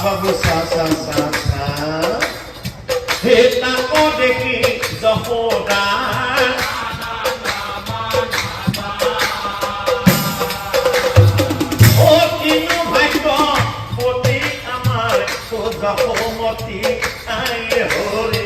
বাবু সা সা সা সা হে তাকো দেখি যশোদা ও কিনু ভাগ্য পতি আমার ও যশোমতী আই হৰি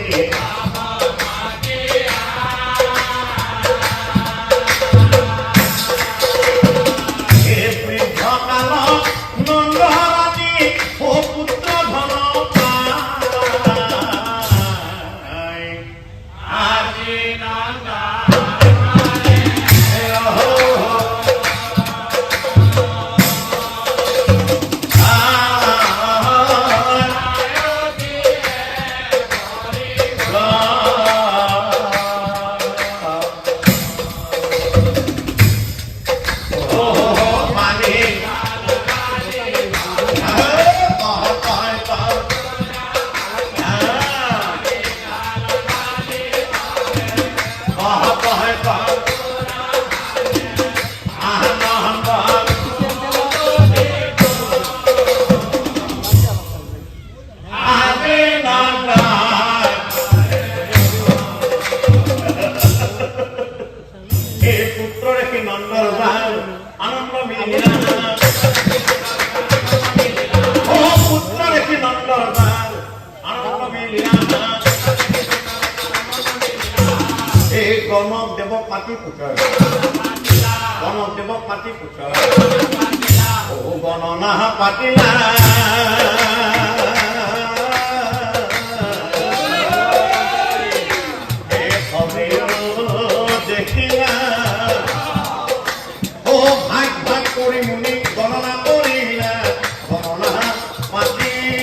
গণক দেৱক পাতি পুত্ৰ গণক দেৱক পাতি পুত্ৰ ও গণনা পাতিলা দেখিলা ও ভাগ ভাগ কৰি মুনি গণনা কৰিলা গণনা পাতিলা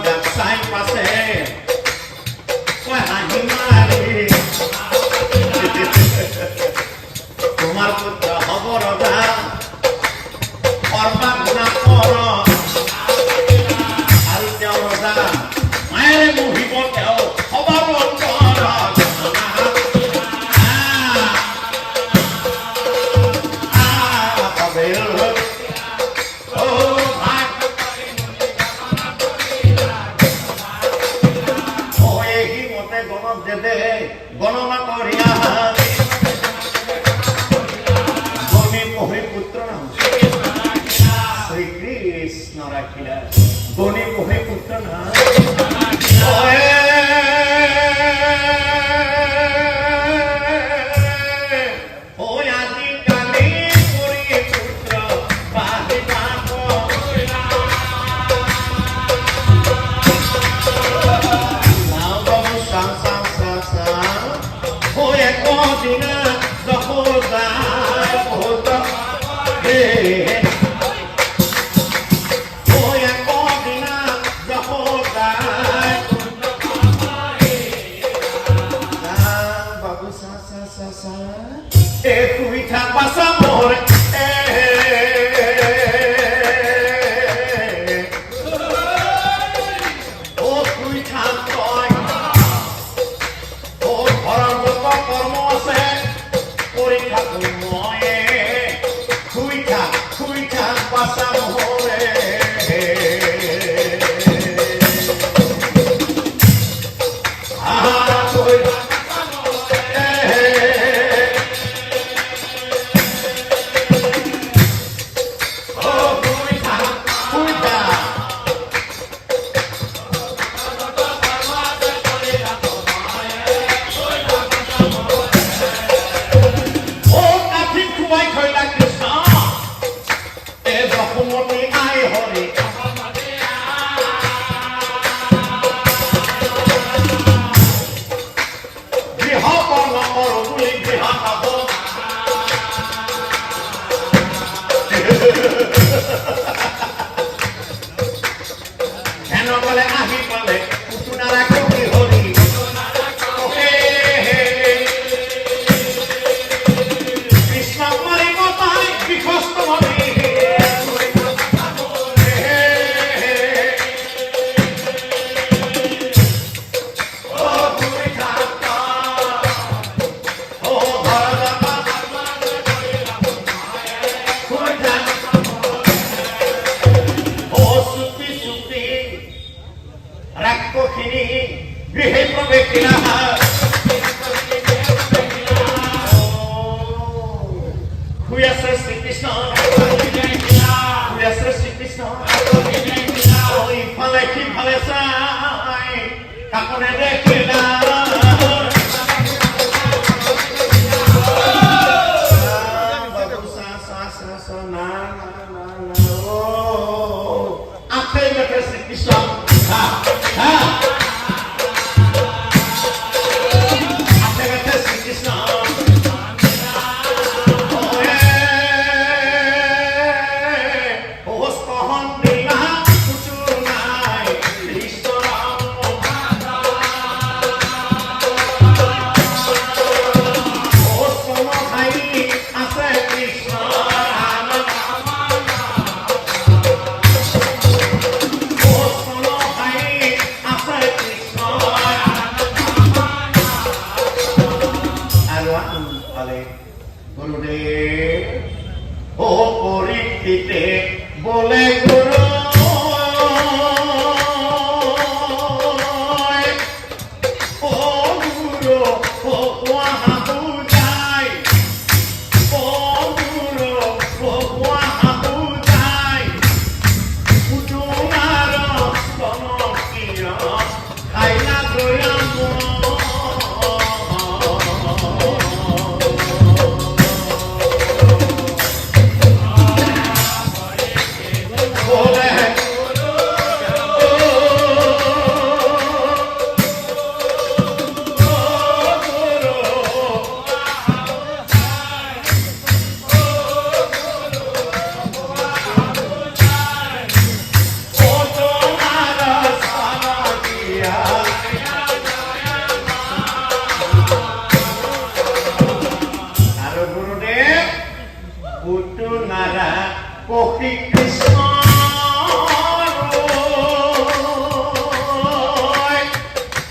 ব্যবসায় পাশে হাঁহি মারি তোমার পুত্র হব রজা অর্বা গুণা কর আৰু তেওঁ ৰজা মায়েৰে মুহিব তেওঁ হবা গণনা করিয়া গণে পহরি পুত্র নাম শ্রীকৃষ্ণ রাখিলা গণে পহরি পুত্র নাম ফালে চাই কাকনে দেখে না বলে গুরু ও গুরু ও ওয়াহাবু যাই ও গুরু ও ওয়াহাবু যাই উজুনার কনকিয়া খাইলা দয়াম Kohi Krishna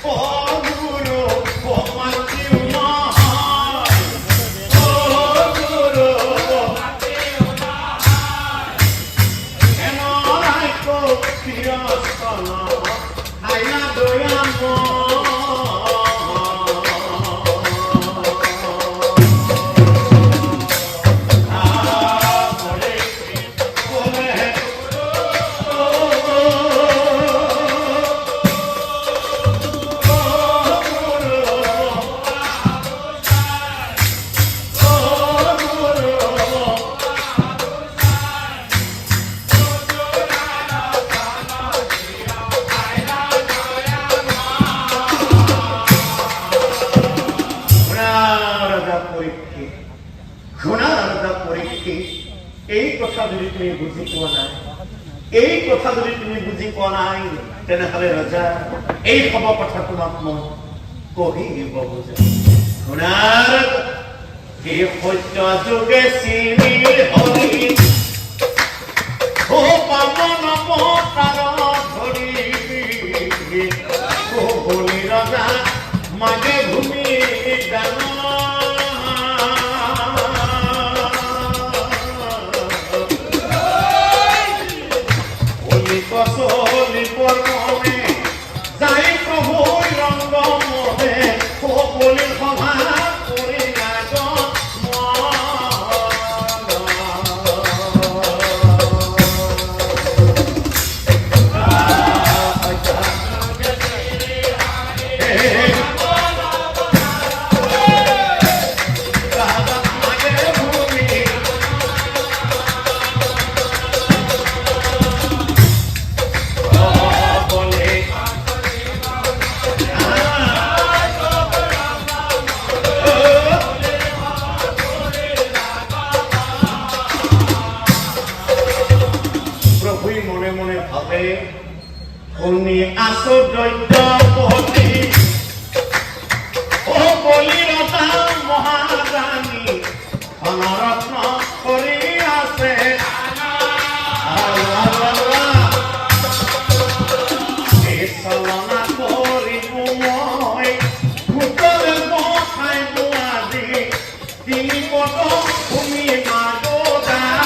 Oh Guru Oh Mati Umahai Oh Guru Oh Mati Umahai Enorai ko Kirastana Aina doyamo এই কথা যদি তুমি বুঝি পোৱা নাই এই কথা যদি তুমি বুঝি পোৱা নাই তেনেহলে ৰজা এই খব কথা তোমাক মই কহিব বুজা শুনাৰ এই সত্য যোগে চিনি হৰি ও পাবন পতাৰ ধৰি ও বলি ৰজা মাগে ভূমি গান Kosoli por mome, zai prohoi rango mome, o boli khama kore na go Oni aso doido poti O boli rata Maharani Anaratna kori ase Esalana kori bumoy Bhutore bokhai buadi Tini koto umi magoda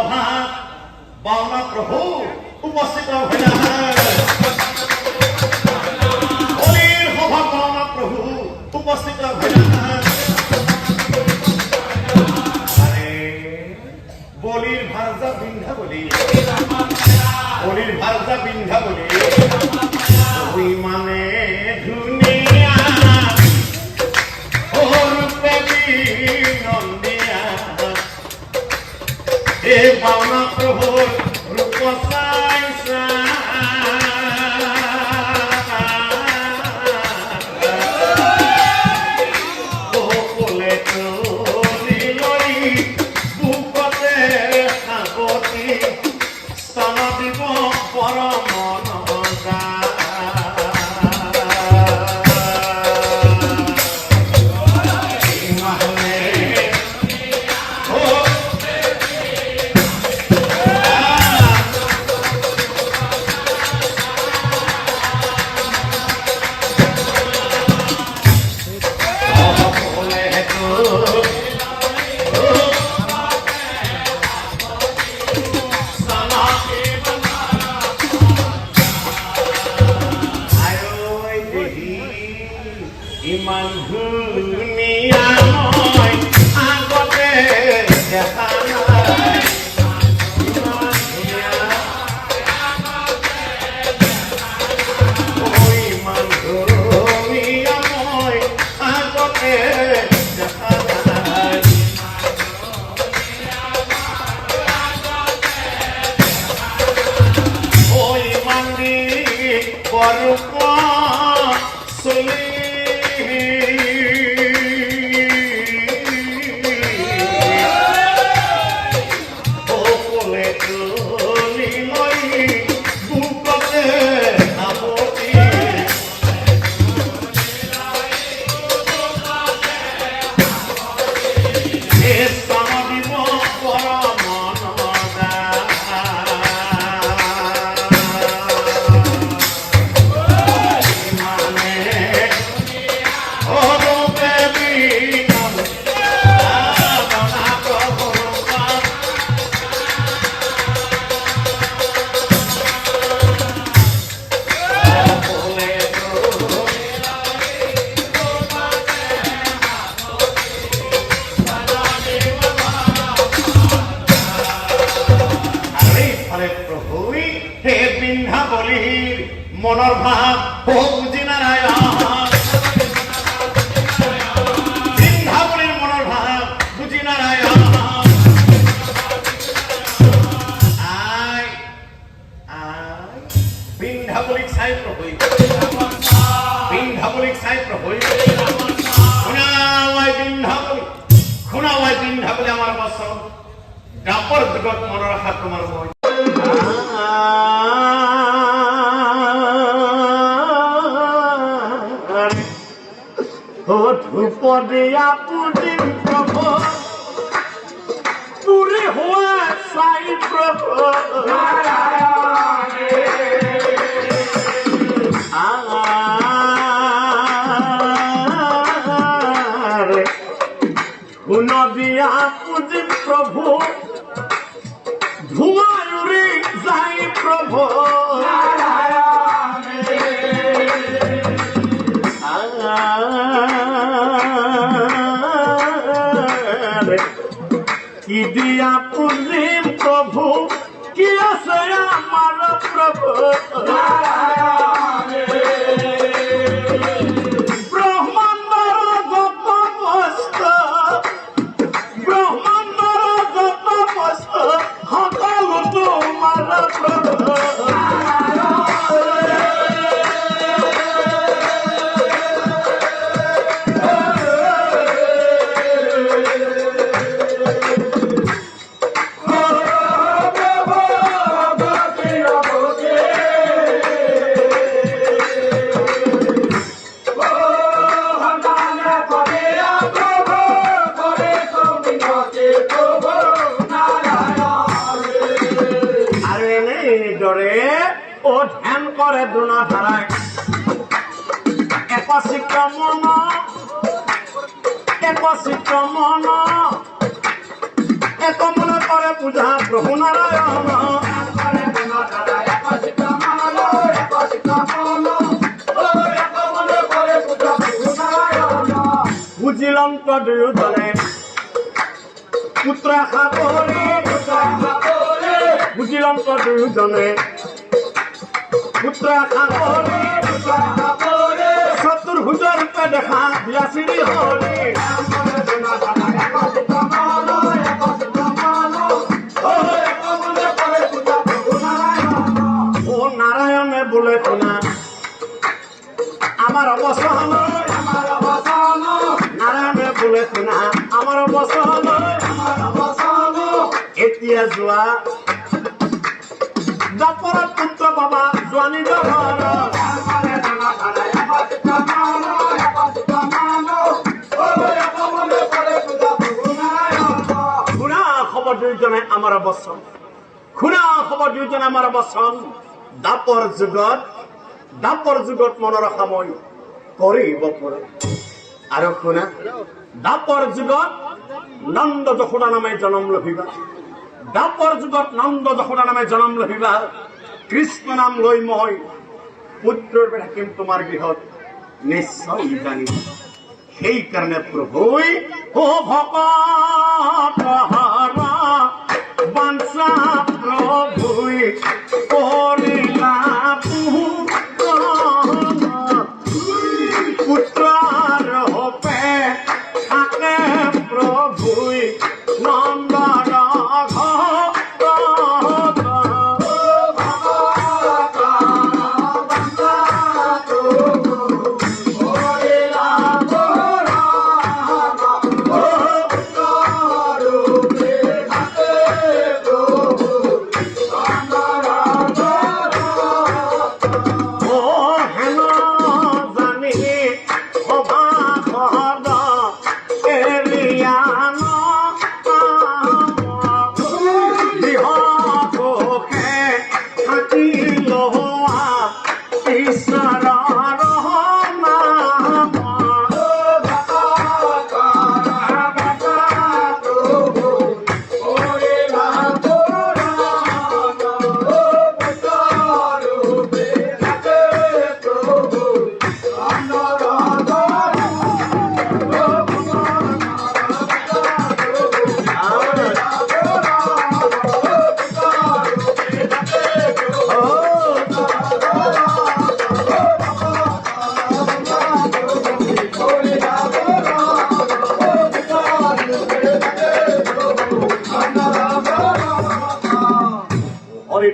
সভা বাউনা প্রভু উপস্থিত হইলা বলির সভা বাউনা প্রভু উপস্থিত হইলা বলির ভারজা বিন্ধা বলি বলির ভারজা বিন্ধা বলি ওই মানে দুনিয়া ওর পেবি নন্দিয়া এ বাউনা প্রভুর রূপ সাইসা ও কোলে তোরি লই বুকতে আগতি স্তন দিব পরম নগা ইমান ধুনীয়া মই আগতে দেখা নাই ইমান ধুনীয়া ইমান ধুনীয়া মই আগতে দেখা নাই ইমান দি বৰক চলি মনৰ ভাৱ বুজি নাৰায়ণ বিন্ধা বলিৰ মনৰ ভাৱ বুজি নাৰায়ণ আই আই বিন্ধা বলিক চাই প্ৰভু বিন্ধা বলিক চাই প্ৰভু শুনাৱাই বিন্ধা বলি আমাৰ বচন ডাপৰ যুগত মনৰ আশা তোমাৰ মই ধূপ দিয়া পুজিম প্ৰভু পুৰি হোৱা চাই প্ৰভু শুন দিয়া পুজিম প্ৰভু ধোঁৱাই উৰি যায় প্ৰভু কি দিয়া পুজিম প্ৰভু কি আছে আমাৰ প্ৰভু ব্ৰহ্মাণ্ডৰ যত বস্তু সকলো তোমাৰ প্ৰভু ধ্যান করে দুনা ধারায় একচিত্র মন এক মনে করে পূজা প্রভু নারায়ণ বুঝিলাম তো দুজনে পুত্র খাবরে বুঝিলাম তো দুজনে পুত্র খাবরে চতুর্ভুজ রূপে দেখা বিয়াসিনী হরে ও নারায়ণে বলে না আমার অবসান নারায়ণে বলে না আমার অবসান এতিয়া যোৱা দাপৰৰ পুত্ৰ বাবা জোৱানী জহৰ খুৰা খবৰ দুইজনে আমাৰ অৱস্থান খুৰা খবৰ দুইজনে আমাৰ অৱস্থান দাপৰ যুগত মনৰ সময় কৰিব পাৰে আৰু শুনা দাপৰ যুগত নন্দ যশোদা নামে জন্ম লভিবা দাপৰ যুগত নন্দ যশোদা নামে জন্ম লভিবা কৃষ্ণ নাম লৈ মই পুত্ৰৰ থাকিম তোমাৰ গৃহত নিশ্চয় জানিব সেইকাৰণে প্ৰভুই ও ভকত বাঞ্ছা প্ৰভুই কৰিলা পুত্ৰৰ হপে থাকে প্ৰভুই নন্দন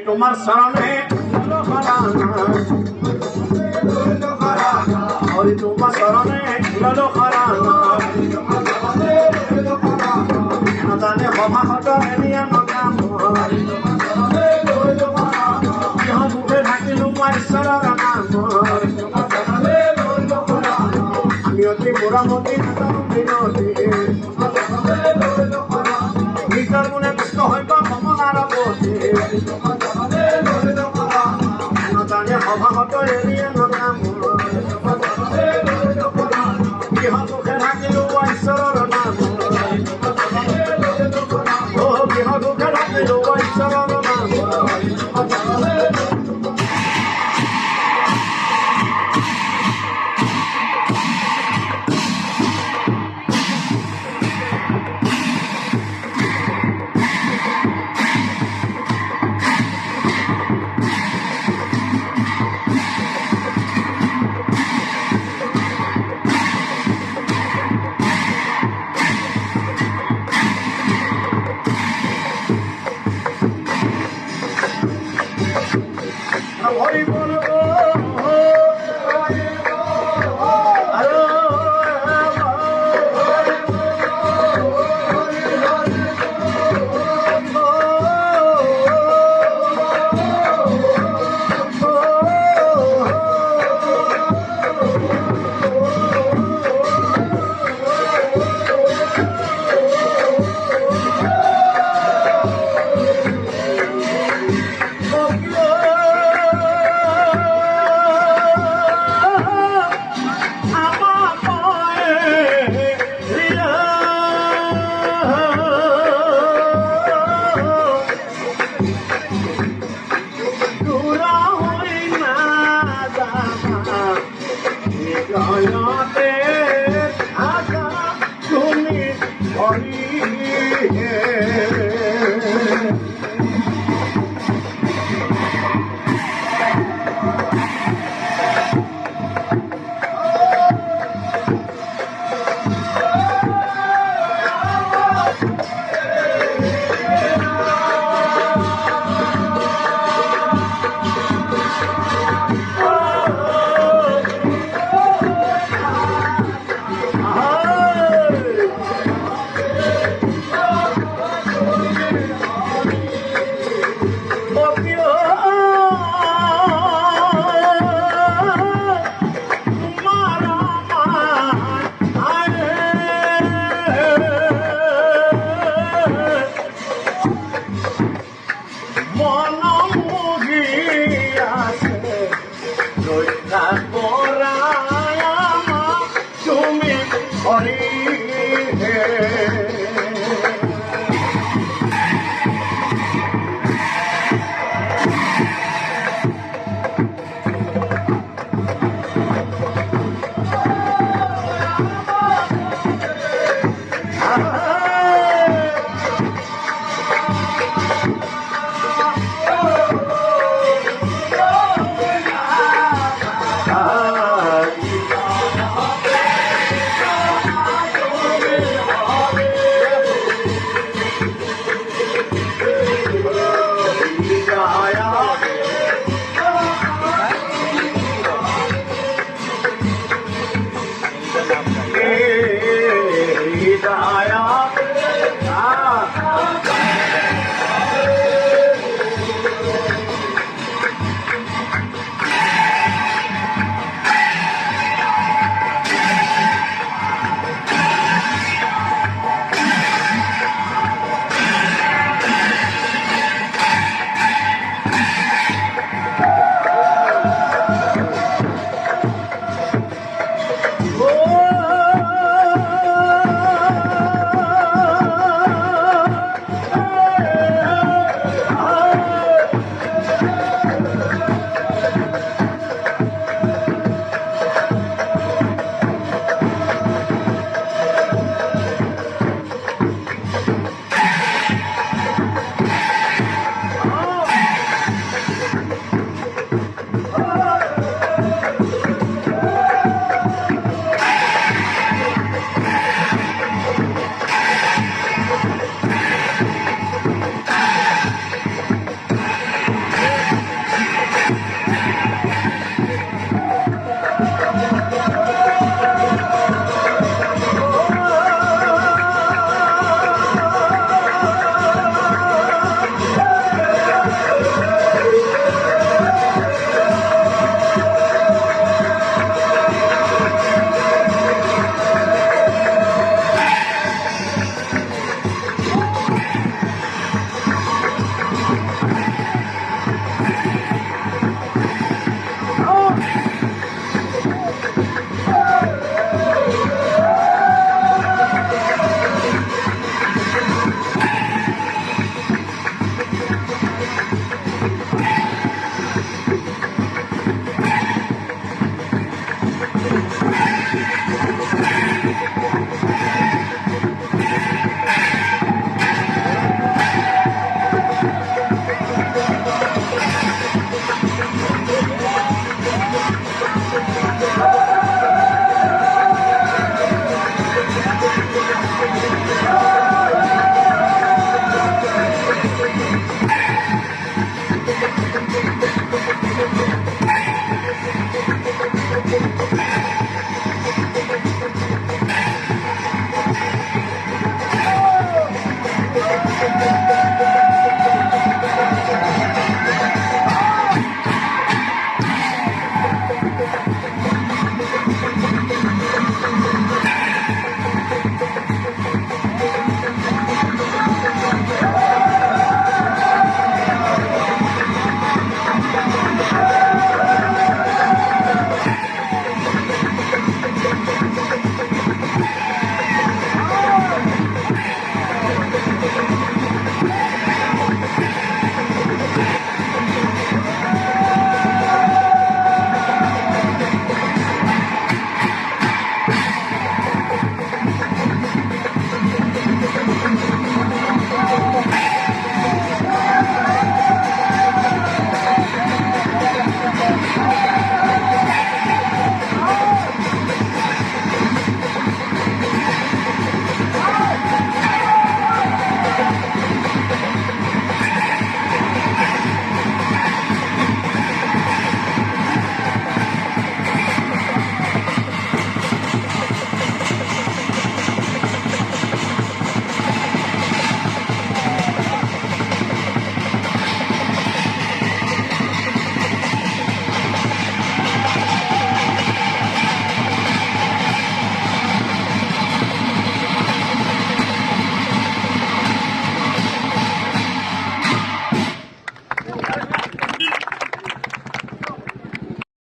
তোমার শরণে হরি তোমার শরণে ললো খরানা জানে হমা হট এলিয়া নকাম ইহ মুখে ঢাকিলো মই ঈশ্বৰৰ নাম আমি অতি বুঢ়ামতী বিনতী নিজৰ গুণে কৃষ্ণ হইব কমলাৰ পতি জানে সভাগত এৰিয়ে